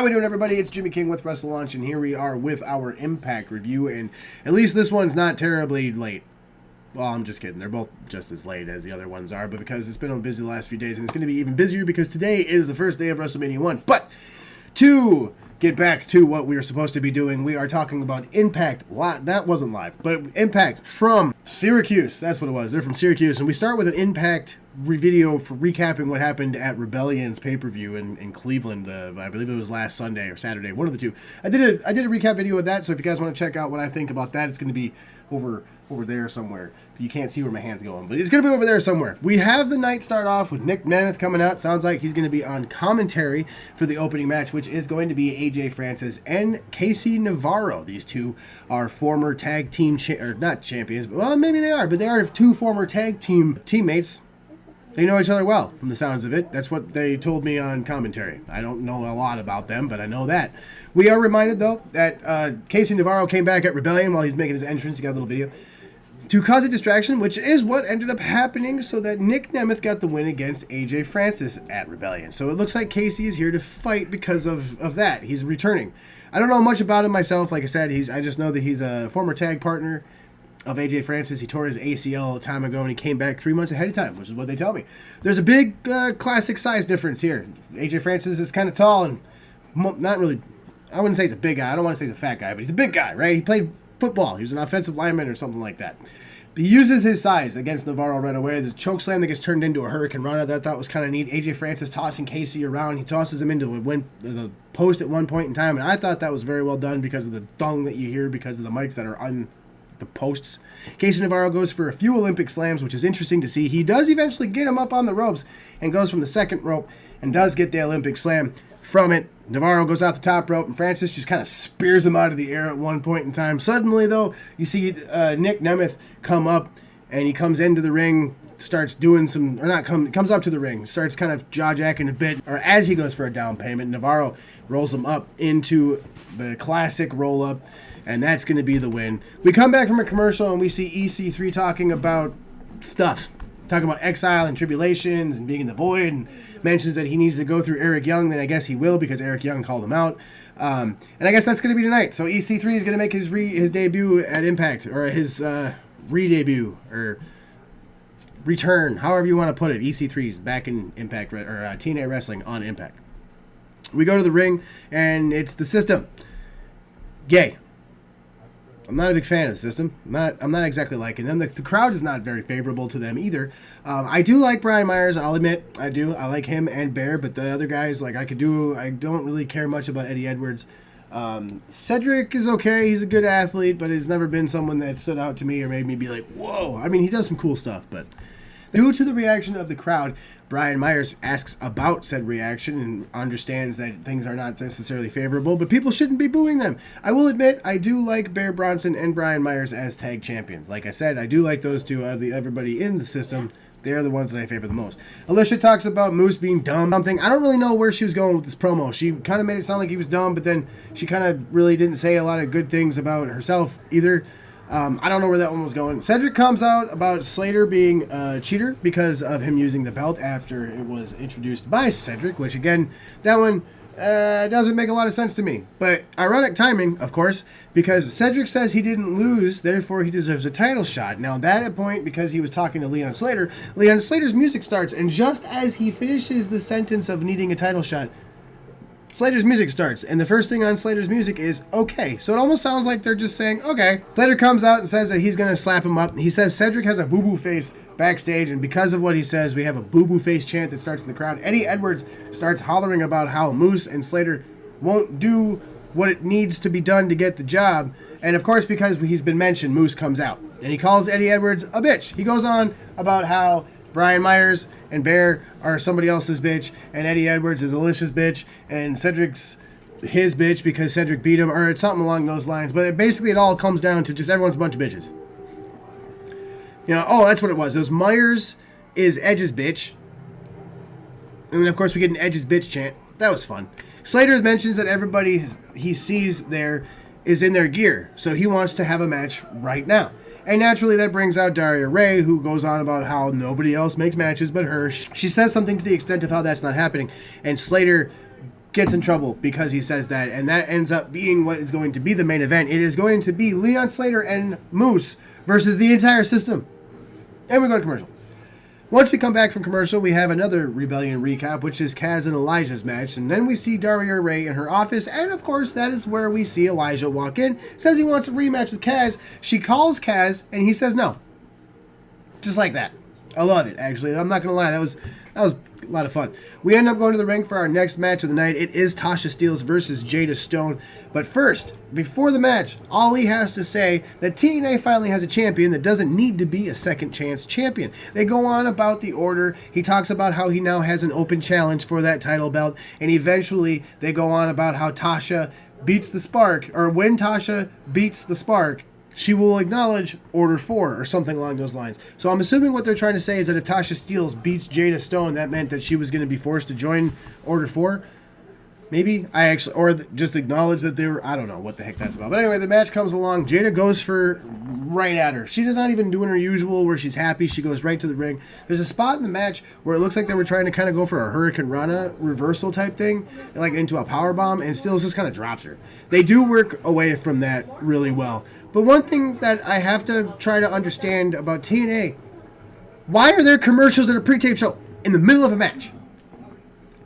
we doing, everybody? It's Jimmy King with WrestleLaunch, and here we are with our Impact review, and at least this one's not terribly late. Well, I'm just kidding. They're both just as late as the other ones are, but because it's been busy the last few days, and it's going to be even busier because today is the first day of WrestleMania 1. But to get back to what we are supposed to be doing, we are talking about Impact. That wasn't live, but Impact from Syracuse. That's what it was. They're from Syracuse, and we start with an Impact video for recapping what happened at Rebellion's pay-per-view in Cleveland. I believe it was last Sunday or Saturday, one of the two. I did a recap video of that, so if you guys want to check out what I think about that, it's going to be over there somewhere. You can't see where my hand's going, but it's going to be over there somewhere. We have the night start off with Nick Nemeth coming out. Sounds like he's going to be on commentary for the opening match, which is going to be AJ Francis and Casey Navarro. These two are former tag team, not champions, but well, maybe they are, but they are two former tag team teammates. They know each other well, from the sounds of it. That's what they told me on commentary. I don't know a lot about them, but I know that. We are reminded, though, that Casey Navarro came back at Rebellion while he's making his entrance. He got a little video. To cause a distraction, which is what ended up happening, so that Nick Nemeth got the win against AJ Francis at Rebellion. So it looks like Casey is here to fight because of that. He's returning. I don't know much about him myself. Like I said, I just know that he's a former tag partner of AJ Francis. He tore his ACL a time ago, and he came back 3 months ahead of time, which is what they tell me. There's a big classic size difference here. AJ Francis is kind of tall and not really, I wouldn't say he's a big guy. I don't want to say he's a fat guy, but he's a big guy, right? He played football. He was an offensive lineman or something like that. He uses his size against Navarro right away. There's a choke slam that gets turned into a hurricane run that I thought was kind of neat. AJ Francis tossing Casey around. He tosses him into the post at one point in time, and I thought that was very well done because of the dung that you hear because of the mics that are on the posts. Casey Navarro goes for a few Olympic slams, which is interesting to see. He does eventually get him up on the ropes and goes from the second rope and does get the Olympic slam from it. Navarro goes out the top rope, and Francis just kind of spears him out of the air at one point in time. Suddenly, though, you see Nick Nemeth come up, and he comes into the ring, starts doing some, or not come, comes up to the ring, starts kind of jaw-jacking a bit, or as he goes for a down payment, Navarro rolls him up into the classic roll-up, and that's going to be the win. We come back from a commercial, and we see EC3 talking about stuff. Talking about exile and tribulations and being in the void, and mentions that he needs to go through Eric Young. Then I guess he will because Eric Young called him out. And I guess that's going to be tonight. So EC3 is going to make his debut at Impact, or his re-debut, or return, however you want to put it. EC3 is back in Impact, or TNA Wrestling on Impact. We go to the ring, and it's the System. Gay. I'm not a big fan of the System. I'm not exactly liking them. The crowd is not very favorable to them either. I do like Brian Myers. I'll admit I do. I like him and Bear, but the other guys, I don't really care much about Eddie Edwards. Cedric is okay. He's a good athlete, but he's never been someone that stood out to me or made me be like, whoa. I mean, he does some cool stuff, but due to the reaction of the crowd, Brian Myers asks about said reaction and understands that things are not necessarily favorable, but people shouldn't be booing them. I will admit, I do like Bear Bronson and Brian Myers as tag champions. Like I said, I do like those two out of everybody in the System. They're the ones that I favor the most. Alicia talks about Moose being dumb. Something. I don't really know where she was going with this promo. She kind of made it sound like he was dumb, but then she kind of really didn't say a lot of good things about herself either. I don't know where that one was going. Cedric comes out about Slater being a cheater because of him using the belt after it was introduced by Cedric, which again, that one doesn't make a lot of sense to me. But ironic timing, of course, because Cedric says he didn't lose, therefore he deserves a title shot. Now, that point, because he was talking to Leon Slater's music starts, and just as he finishes the sentence of needing a title shot, Slater's music starts, and the first thing on Slater's music is okay. So it almost sounds like they're just saying, okay. Slater comes out and says that he's going to slap him up. He says Cedric has a boo-boo face backstage, and because of what he says, we have a boo-boo face chant that starts in the crowd. Eddie Edwards starts hollering about how Moose and Slater won't do what it needs to be done to get the job. And of course, because he's been mentioned, Moose comes out, and he calls Eddie Edwards a bitch. He goes on about how Brian Myers and Bear are somebody else's bitch, and Eddie Edwards is Alicia's bitch, and Cedric's his bitch because Cedric beat him, or it's something along those lines. But basically it all comes down to just everyone's a bunch of bitches. That's what it was. It was Myers is Edge's bitch. And then, of course, we get an Edge's bitch chant. That was fun. Slater mentions that everybody he sees there is in their gear, so he wants to have a match right now. And naturally, that brings out Daria Ray, who goes on about how nobody else makes matches but her. She says something to the extent of how that's not happening, and Slater gets in trouble because he says that, and that ends up being what is going to be the main event. It is going to be Leon Slater and Moose versus the entire system. And we go to commercial. Once we come back from commercial, we have another Rebellion recap, which is Kaz and Elijah's match, and then we see Daria Ray in her office, and of course that is where we see Elijah walk in, says he wants a rematch with Kaz. She calls Kaz, and he says no. Just like that. I love it, actually. I'm not going to lie, that was a lot of fun. We end up going to the ring for our next match of the night. It is Tasha Steelz versus Jada Stone. But first, before the match, Ali has to say that TNA finally has a champion that doesn't need to be a second chance champion. They go on about the order. He talks about how he now has an open challenge for that title belt. And eventually, they go on about how Tasha beats the Spark, or when Tasha beats the Spark, she will acknowledge Order 4 or something along those lines. So I'm assuming what they're trying to say is that if Tasha Steelz beats Jada Stone, that meant that she was going to be forced to join Order 4. Maybe or just acknowledge that they were. I don't know what the heck that's about. But anyway, the match comes along. Jada goes for right at her. She's not even doing her usual where she's happy. She goes right to the ring. There's a spot in the match where it looks like they were trying to kind of go for a Hurricane Rana reversal type thing, like into a power bomb, and Steelz just kind of drops her. They do work away from that really well. But one thing that I have to try to understand about TNA, why are there commercials at a pre-tape show in the middle of a match?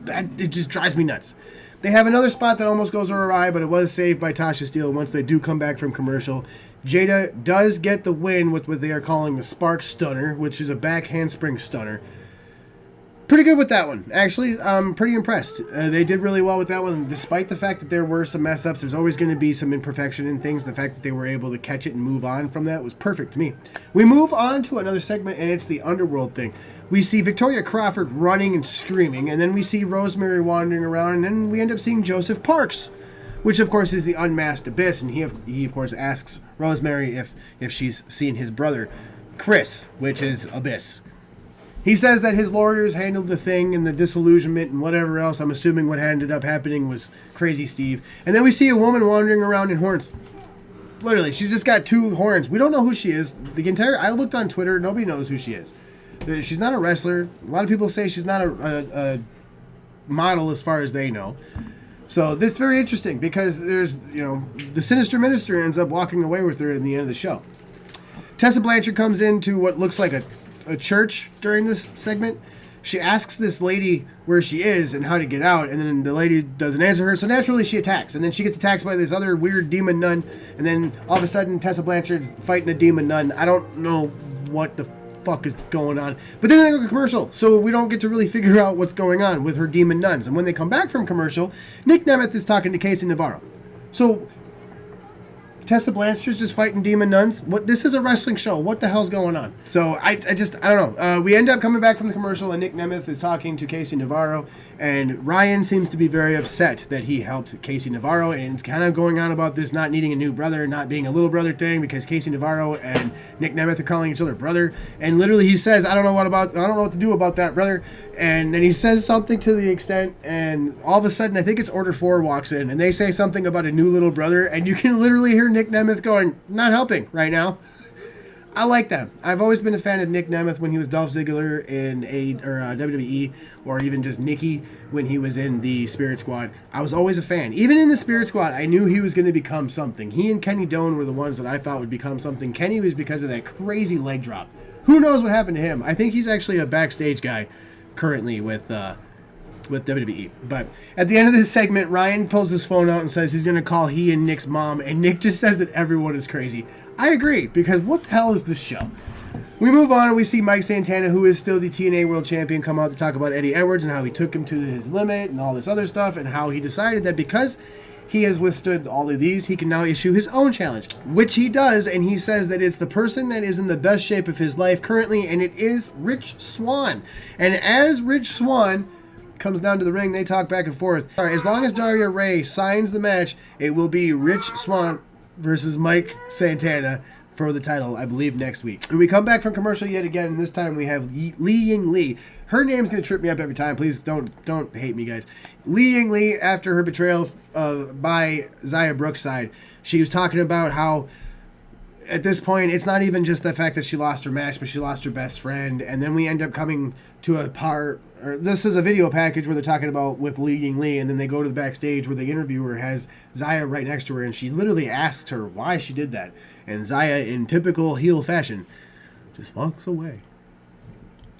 It just drives me nuts. They have another spot that almost goes awry, but it was saved by Tasha Steelz once they do come back from commercial. Jada does get the win with what they are calling the Spark Stunner, which is a back handspring stunner. Pretty good with that one. Actually, I'm pretty impressed. They did really well with that one. Despite the fact that there were some mess ups, there's always going to be some imperfection in things. The fact that they were able to catch it and move on from that was perfect to me. We move on to another segment, and it's the Underworld thing. We see Victoria Crawford running and screaming, and then we see Rosemary wandering around, and then we end up seeing Joseph Parks, which of course is the unmasked Abyss, and he of course asks Rosemary if she's seen his brother, Chris, which is Abyss. He says that his lawyers handled the thing and the disillusionment and whatever else. I'm assuming what ended up happening was Crazy Steve. And then we see a woman wandering around in horns. Literally, she's just got 2 horns. We don't know who she is. I looked on Twitter. Nobody knows who she is. She's not a wrestler. A lot of people say she's not a model as far as they know. So this is very interesting because there's, the Sinister Minister ends up walking away with her in the end of the show. Tessa Blanchard comes into what looks like a church during this segment. She asks this lady where she is and how to get out, and then the lady doesn't answer her, so naturally she attacks, and then she gets attacked by this other weird demon nun, and then all of a sudden Tessa Blanchard's fighting a demon nun. I don't know what the fuck is going on, but then they go to commercial, so we don't get to really figure out what's going on with her demon nuns. And when they come back from commercial, Nick Nemeth is talking to Casey Navarro. So Tessa Blanchard's just fighting demon nuns. This is a wrestling show. What the hell's going on? So I don't know. We end up coming back from the commercial, and Nick Nemeth is talking to Casey Navarro, and Ryan seems to be very upset that he helped Casey Navarro, and it's kind of going on about this not needing a new brother, not being a little brother thing, because Casey Navarro and Nick Nemeth are calling each other brother, and literally he says, I don't know what to do about that, brother. And then he says something to the extent, and all of a sudden, I think it's Order 4 walks in, and they say something about a new little brother, and you can literally hear Nick Nemeth going, not helping right now. I like that. I've always been a fan of Nick Nemeth when he was Dolph Ziggler in WWE, or even just Nikki when he was in the Spirit Squad. I was always a fan. Even in the Spirit Squad, I knew he was going to become something. He and Kenny Doane were the ones that I thought would become something. Kenny was because of that crazy leg drop. Who knows what happened to him? I think he's actually a backstage guy currently with WWE. But at the end of this segment, Ryan pulls his phone out and says he's going to call he and Nick's mom, and Nick just says that everyone is crazy. I agree, because what the hell is this show? We move on and we see Mike Santana, who is still the TNA World Champion, come out to talk about Eddie Edwards and how he took him to his limit and all this other stuff, and how he decided that because he has withstood all of these, he can now issue his own challenge, which he does, and he says that it's the person that is in the best shape of his life currently, and it is Rich Swann. And as Rich Swann comes down to the ring, they talk back and forth. All right, as long as Daria Ray signs the match, it will be Rich Swann versus Mike Santana for the title, I believe, next week. And we come back from commercial yet again, and this time we have Li Ying Li. Her name's going to trip me up every time. Please don't hate me, guys. Li Ying Li, after her betrayal by Xia Brookside, she was talking about how at this point, it's not even just the fact that she lost her match, but she lost her best friend. And then we end up coming to a part, or this is a video package where they're talking about with Li Ying Li, and then they go to the backstage where the interviewer has Xia right next to her, and she literally asks her why she did that. And Xia, in typical heel fashion, just walks away.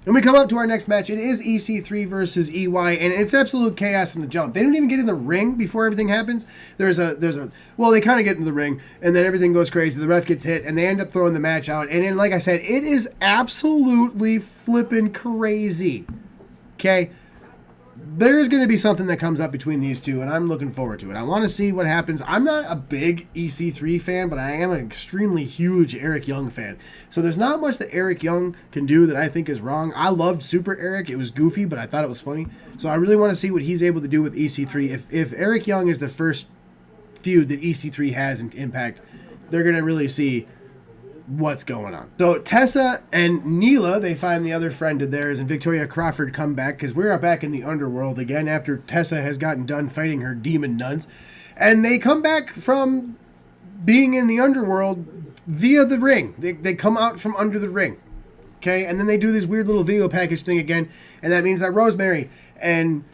And we come up to our next match. It is EC3 versus EY, and it's absolute chaos from the jump. They don't even get in the ring before everything happens. Well, they kind of get into the ring, and then everything goes crazy. The ref gets hit, and they end up throwing the match out. And then, like I said, it is absolutely flipping crazy. Okay? There's going to be something that comes up between these two, and I'm looking forward to it. I want to see what happens. I'm not a big EC3 fan, but I am an extremely huge Eric Young fan. So there's not much that Eric Young can do that I think is wrong. I loved Super Eric. It was goofy, but I thought it was funny. So I really want to see what he's able to do with EC3. If Eric Young is the first feud that EC3 has in Impact, they're going to really see what's going on. So Tessa and Neela, they find the other friend of theirs, and Victoria Crawford come back because we're back in the underworld again after Tessa has gotten done fighting her demon nuns. And they come back from being in the underworld via the ring. They come out from under the ring. Okay, and then they do this weird little video package thing again, and that means that Rosemary and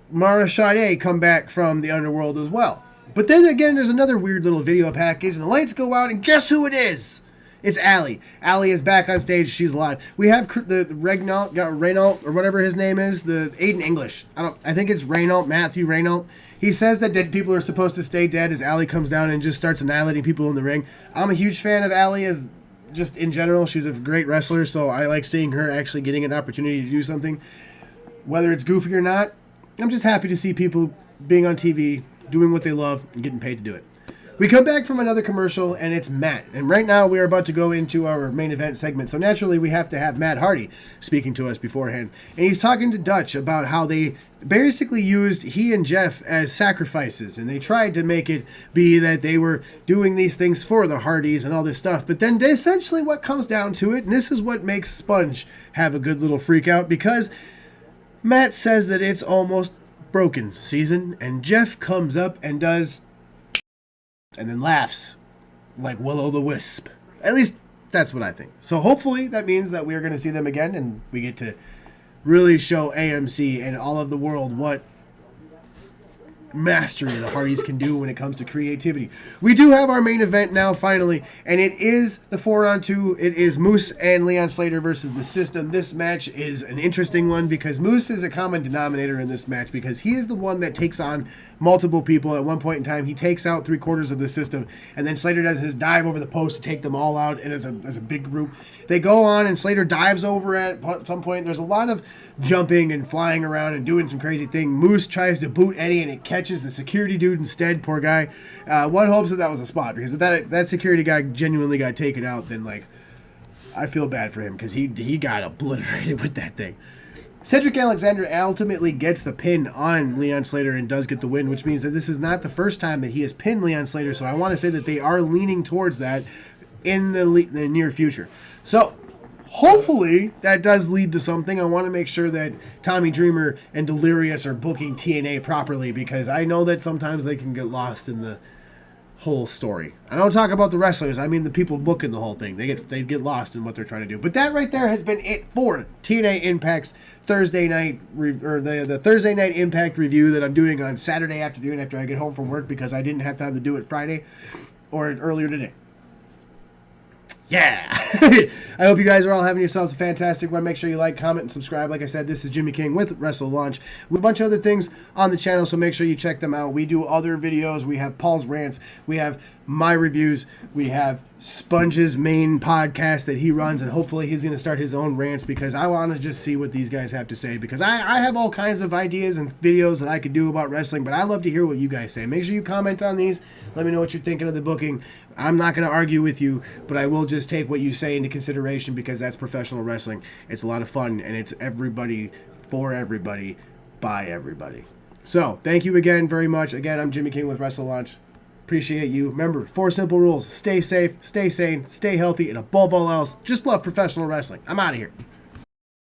Mara Sade come back from the underworld as well. But then again, there's another weird little video package, and the lights go out, and guess who it is? It's Allie. Allie is back on stage. She's alive. We have the Reynault, or whatever his name is, the Aiden English. I think it's Reynault, Matthew Reynault. He says that dead people are supposed to stay dead as Allie comes down and just starts annihilating people in the ring. I'm a huge fan of Allie as just in general. She's a great wrestler, so I like seeing her actually getting an opportunity to do something. Whether it's goofy or not, I'm just happy to see people being on TV, doing what they love, and getting paid to do it. We come back from another commercial, and it's Matt. And right now, we are about to go into our main event segment. So naturally, we have to have Matt Hardy speaking to us beforehand. And he's talking to Dutch about how they basically used he and Jeff as sacrifices. And they tried to make it be that they were doing these things for the Hardys and all this stuff. But then essentially what comes down to it, and this is what makes Sponge have a good little freak out, because Matt says that it's almost broken season, and Jeff comes up and does, and then laughs like Will-O-the-Wisp. At least that's what I think. So hopefully that means that we're going to see them again, and we get to really show AMC and all of the world what mastery the Hardys can do when it comes to creativity. We do have our main event now, finally, and it is the 4-on-2. It is Moose and Leon Slater versus the System. This match is an interesting one because Moose is a common denominator in this match because he is the one that takes on multiple people. At one point in time, he takes out 3/4 of the System, and then Slater does his dive over the post to take them all out, and as a big group. They go on, and Slater dives over at some point. There's a lot of jumping and flying around and doing some crazy thing. Moose tries to boot Eddie, and it catches the security dude instead. Poor guy. One hopes that was a spot, because if that security guy genuinely got taken out, then I feel bad for him because he got obliterated with that thing. Cedric Alexander ultimately gets the pin on Leon Slater and does get the win, which means that this is not the first time that he has pinned Leon Slater, so I want to say that they are leaning towards that in the near future. So hopefully that does lead to something. I want to make sure that Tommy Dreamer and Delirious are booking TNA properly, because I know that sometimes they can get lost in the whole story. I don't talk about the wrestlers, I mean the people booking the whole thing. They get lost in what they're trying to do. But that right there has been it for TNA Impact's Thursday night, or the Thursday night Impact review that I'm doing on Saturday afternoon after I get home from work, because I didn't have time to do it Friday or earlier today. Yeah. I hope you guys are all having yourselves a fantastic one. Make sure you like, comment, and subscribe. Like I said, this is Jimmy King with WrestleLaunch. We have a bunch of other things on the channel, so make sure you check them out. We do other videos. We have Paul's rants. We have my reviews. We have Sponge's main podcast that he runs, and hopefully he's going to start his own rants, because I want to just see what these guys have to say, because I have all kinds of ideas and videos that I could do about wrestling, but I love to hear what you guys say. Make sure you comment on these. Let me know what you're thinking of the booking. I'm not going to argue with you, but I will just take what you say into consideration, because that's professional wrestling. It's a lot of fun, and it's everybody, for everybody, by everybody. So, thank you again very much. Again, I'm Jimmy King with WrestleLaunch. Appreciate you. Remember, 4 simple rules. Stay safe, stay sane, stay healthy, and above all else, just love professional wrestling. I'm out of here.